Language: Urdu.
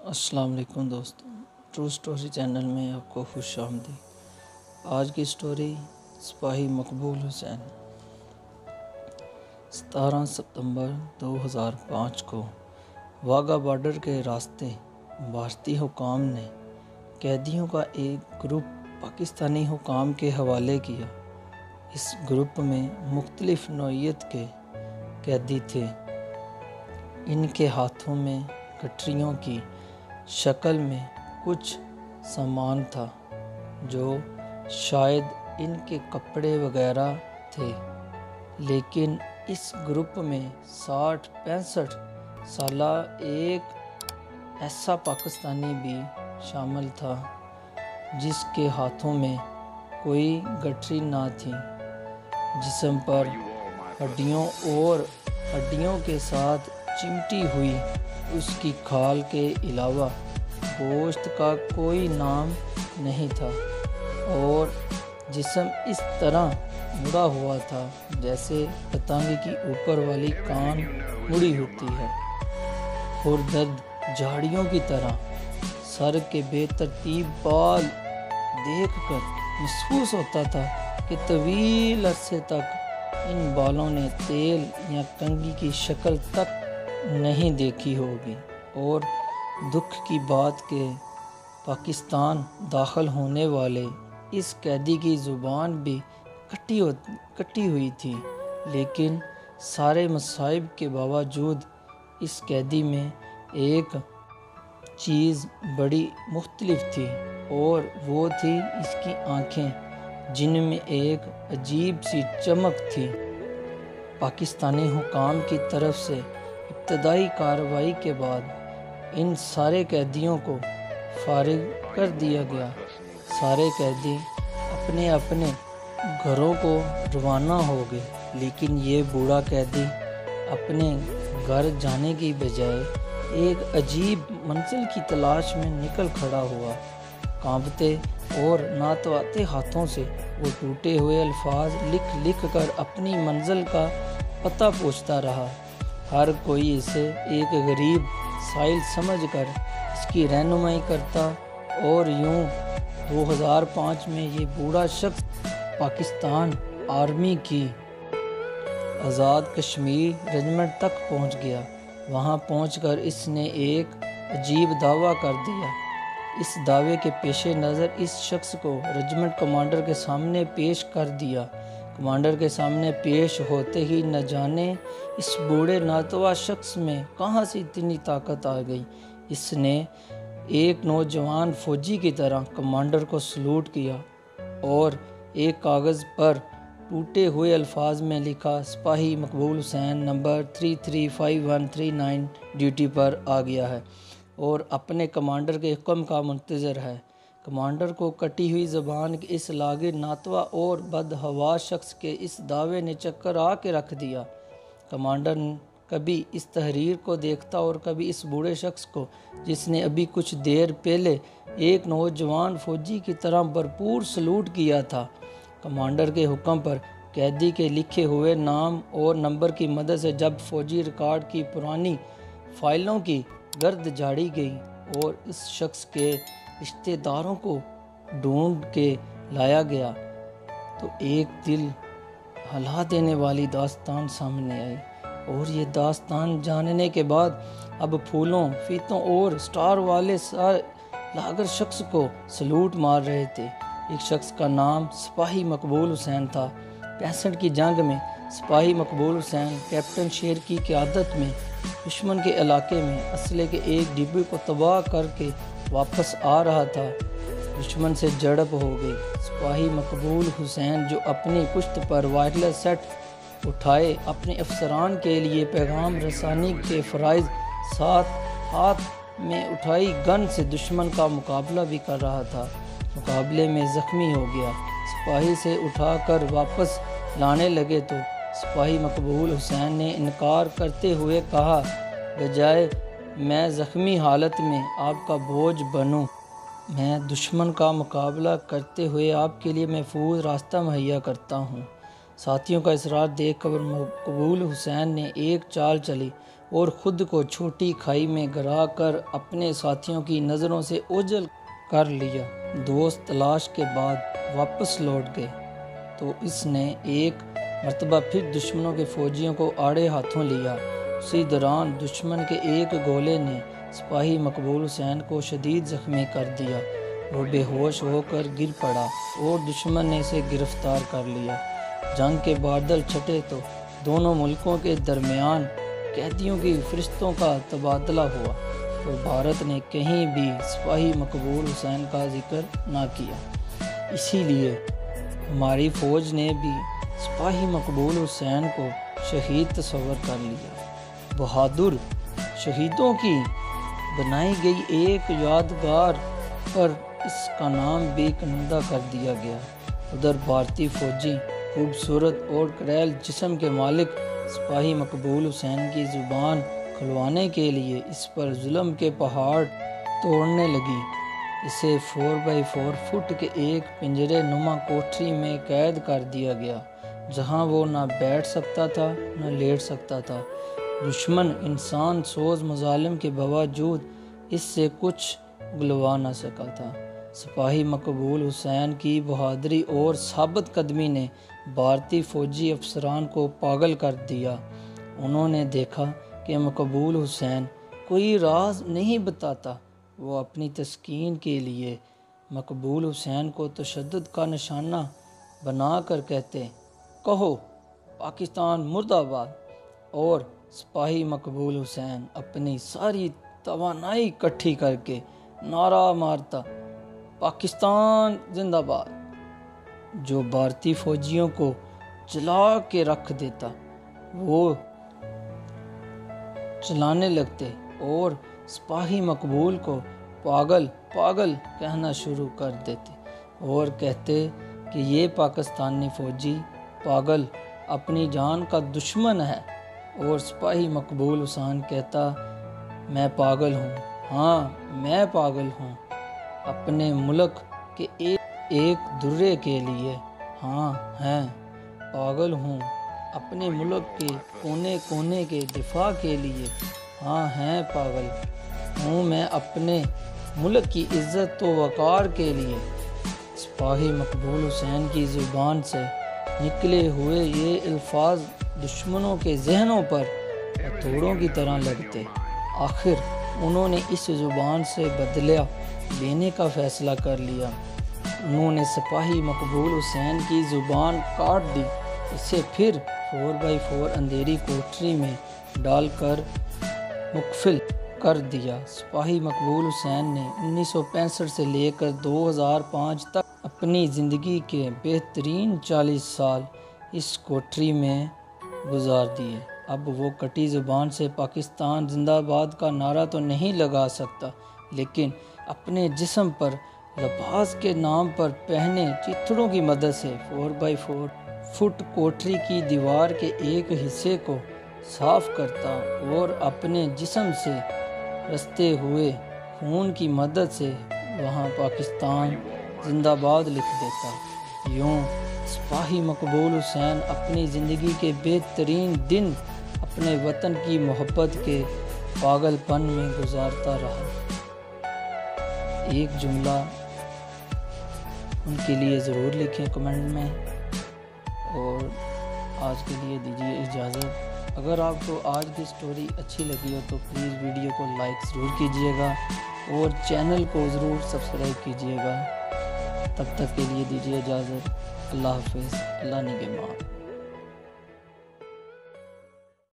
السلام علیکم دوستوں، ٹرو سٹوری چینل میں آپ کو خوش آمدید۔ آج کی سٹوری سپاہی مقبول حسین۔ 17 ستمبر 2005 کو واگا بارڈر کے راستے بھارتی حکام نے قیدیوں کا ایک گروپ پاکستانی حکام کے حوالے کیا۔ اس گروپ میں مختلف نوعیت کے قیدی تھے۔ ان کے ہاتھوں میں گٹھریوں کی شکل میں کچھ سامان تھا جو شاید ان کے کپڑے وغیرہ تھے، لیکن اس گروپ میں 60-65 سالہ ایک ایسا پاکستانی بھی شامل تھا جس کے ہاتھوں میں کوئی گٹھری نہ تھی۔ جسم پر ہڈیوں کے ساتھ چمٹی ہوئی اس کی کھال کے علاوہ گوشت کا کوئی نام نہیں تھا، اور جسم اس طرح مڑا ہوا تھا جیسے پتنگ کی اوپر والی کان مڑی ہوتی ہے۔ خردد جھاڑیوں کی طرح سر کے بے ترتیب بال دیکھ کر محسوس ہوتا تھا کہ طویل عرصے تک ان بالوں نے تیل یا کنگھی کی شکل تک نہیں دیکھی ہوگی۔ اور دکھ کی بات کہ پاکستان داخل ہونے والے اس قیدی کی زبان بھی کٹی ہوئی تھی، لیکن سارے مصائب کے باوجود اس قیدی میں ایک چیز بڑی مختلف تھی، اور وہ تھی اس کی آنکھیں جن میں ایک عجیب سی چمک تھی۔ پاکستانی حکام کی طرف سے ابتدائی کارروائی کے بعد ان سارے قیدیوں کو فارغ کر دیا گیا۔ سارے قیدی اپنے اپنے گھروں کو روانہ ہو گئے، لیکن یہ بوڑھا قیدی اپنے گھر جانے کی بجائے ایک عجیب منزل کی تلاش میں نکل کھڑا ہوا۔ کانپتے اور ناتواتے ہاتھوں سے وہ ٹوٹے ہوئے الفاظ لکھ کر اپنی منزل کا پتہ پوچھتا رہا۔ ہر کوئی اسے ایک غریب سائل سمجھ کر اس کی رہنمائی کرتا، اور یوں 2005 میں یہ بوڑھا شخص پاکستان آرمی کی آزاد کشمیر ریجمنٹ تک پہنچ گیا۔ وہاں پہنچ کر اس نے ایک عجیب دعویٰ کر دیا۔ اس دعوے کے پیش نظر اس شخص کو ریجمنٹ کمانڈر کے سامنے پیش کر دیا۔ کمانڈر کے سامنے پیش ہوتے ہی نہ جانے اس بوڑھے ناتواں شخص میں کہاں سے اتنی طاقت آ گئی۔ اس نے ایک نوجوان فوجی کی طرح کمانڈر کو سلوٹ کیا اور ایک کاغذ پر ٹوٹے ہوئے الفاظ میں لکھا، سپاہی مقبول حسین نمبر 335139 ڈیوٹی پر آ گیا ہے اور اپنے کمانڈر کے حکم کا منتظر ہے۔ کمانڈر کو کٹی ہوئی زبان کے اس لاغر، ناتواں اور بدحواس شخص کے اس دعوے نے چکر آ کے رکھ دیا۔ کمانڈر کبھی اس تحریر کو دیکھتا اور کبھی اس بوڑھے شخص کو جس نے ابھی کچھ دیر پہلے ایک نوجوان فوجی کی طرح بھرپور سلوٹ کیا تھا۔ کمانڈر کے حکم پر قیدی کے لکھے ہوئے نام اور نمبر کی مدد سے جب فوجی ریکارڈ کی پرانی فائلوں کی گرد جھاڑی گئی اور اس شخص کے رشتہ داروں کو ڈھونڈ کے لایا گیا تو ایک دل ہلا دینے والی داستان سامنے آئی۔ اور یہ داستان جاننے کے بعد اب پھولوں، فیتوں اور سٹار والے لاغر شخص کو سلوٹ مار رہے تھے۔ ایک شخص کا نام سپاہی مقبول حسین تھا۔ 65 کی جنگ میں سپاہی مقبول حسین کیپٹن شیر کی قیادت میں دشمن کے علاقے میں اسلحے کے ایک ڈبے کو تباہ کر کے واپس آ رہا تھا۔ دشمن سے جھڑپ ہو گئی۔ سپاہی مقبول حسین جو اپنی پشت پر وائرلیس سیٹ اٹھائے اپنے افسران کے لیے پیغام رسانی کے فرائض ساتھ ہاتھ میں اٹھائی گن سے دشمن کا مقابلہ بھی کر رہا تھا، مقابلے میں زخمی ہو گیا۔ سپاہی سے اٹھا کر واپس لانے لگے تو سپاہی مقبول حسین نے انکار کرتے ہوئے کہا، بجائے میں زخمی حالت میں آپ کا بوجھ بنوں، میں دشمن کا مقابلہ کرتے ہوئے آپ کے لیے محفوظ راستہ مہیا کرتا ہوں۔ ساتھیوں کا اصرار دیکھ کر مقبول حسین نے ایک چال چلی اور خود کو چھوٹی کھائی میں گرا کر اپنے ساتھیوں کی نظروں سے اوجھل کر لیا۔ دوست تلاش کے بعد واپس لوٹ گئے تو اس نے ایک مرتبہ پھر دشمنوں کے فوجیوں کو آڑے ہاتھوں لیا۔ اسی دوران دشمن کے ایک گولے نے سپاہی مقبول حسین کو شدید زخمی کر دیا۔ وہ بے ہوش ہو کر گر پڑا اور دشمن نے اسے گرفتار کر لیا۔ جنگ کے بادل چھٹے تو دونوں ملکوں کے درمیان قیدیوں کی فہرستوں کا تبادلہ ہوا، تو بھارت نے کہیں بھی سپاہی مقبول حسین کا ذکر نہ کیا۔ اسی لیے ہماری فوج نے بھی سپاہی مقبول حسین کو شہید تصور کر لیا۔ بہادر شہیدوں کی بنائی گئی ایک یادگار پر اس کا نام بھی کنندہ کر دیا گیا۔ ادھر بھارتی فوجی خوبصورت اور کریل جسم کے مالک سپاہی مقبول حسین کی زبان کھلوانے کے لیے اس پر ظلم کے پہاڑ توڑنے لگی۔ اسے 4x4 فٹ کے ایک پنجرے نما کوٹری میں قید کر دیا گیا، جہاں وہ نہ بیٹھ سکتا تھا نہ لیٹ سکتا تھا۔ دشمن انسان سوز مظالم کے باوجود اس سے کچھ اگلوا نہ سکا تھا۔ سپاہی مقبول حسین کی بہادری اور ثابت قدمی نے بھارتی فوجی افسران کو پاگل کر دیا۔ انہوں نے دیکھا کہ مقبول حسین کوئی راز نہیں بتاتا۔ وہ اپنی تسکین کے لیے مقبول حسین کو تشدد کا نشانہ بنا کر کہتے، کہو پاکستان مرد آباد، اور سپاہی مقبول حسین اپنی ساری توانائی اکٹھی کر کے نعرہ مارتا، پاکستان زندہ باد، جو بھارتی فوجیوں کو جلا کے رکھ دیتا۔ وہ چلانے لگتے اور سپاہی مقبول کو پاگل پاگل کہنا شروع کر دیتے اور کہتے کہ یہ پاکستانی فوجی پاگل اپنی جان کا دشمن ہے، اور سپاہی مقبول حسین کہتا، میں پاگل ہوں، ہاں میں پاگل ہوں اپنے ملک کے ایک درے کے لیے، ہاں ہیں پاگل ہوں اپنے ملک کے کونے کونے کے دفاع کے لیے، ہاں ہیں پاگل ہوں میں اپنے ملک کی عزت و وقار کے لیے۔ سپاہی مقبول حسین کی زبان سے نکلے ہوئے یہ الفاظ دشمنوں کے ذہنوں پر ہتھوڑوں کی طرح لگتے۔ آخر انہوں نے اس زبان سے بدلہ لینے کا فیصلہ کر لیا۔ انہوں نے سپاہی مقبول حسین کی زبان کاٹ دی، اسے پھر 4x4 اندھیری کوٹری میں ڈال کر مقفل کر دیا۔ سپاہی مقبول حسین نے 1965 سے لے کر 2005 تک اپنی زندگی کے بہترین 40 سال اس کوٹری میں گزار دیے۔ اب وہ کٹی زبان سے پاکستان زندہ باد کا نعرہ تو نہیں لگا سکتا، لیکن اپنے جسم پر لباس کے نام پر پہنے چتھڑوں کی مدد سے 4x4 فٹ کوٹری کی دیوار کے ایک حصے کو صاف کرتا اور اپنے جسم سے رستے ہوئے خون کی مدد سے وہاں پاکستان زندہ باد لکھ دیتا۔ یوں سپاہی مقبول حسین اپنی زندگی کے بہترین دن اپنے وطن کی محبت کے پاگل پن میں گزارتا رہا۔ ایک جملہ ان کے لیے ضرور لکھیں کمنٹ میں، اور آج کے لیے دیجیے اجازت۔ اگر آپ کو آج کی سٹوری اچھی لگی ہو تو پلیز ویڈیو کو لائک ضرور کیجیے گا اور چینل کو ضرور سبسکرائب کیجیے گا۔ تب تک کے لیے دیجیے اجازت۔ اللہ حافظ، اللہ نگہبان۔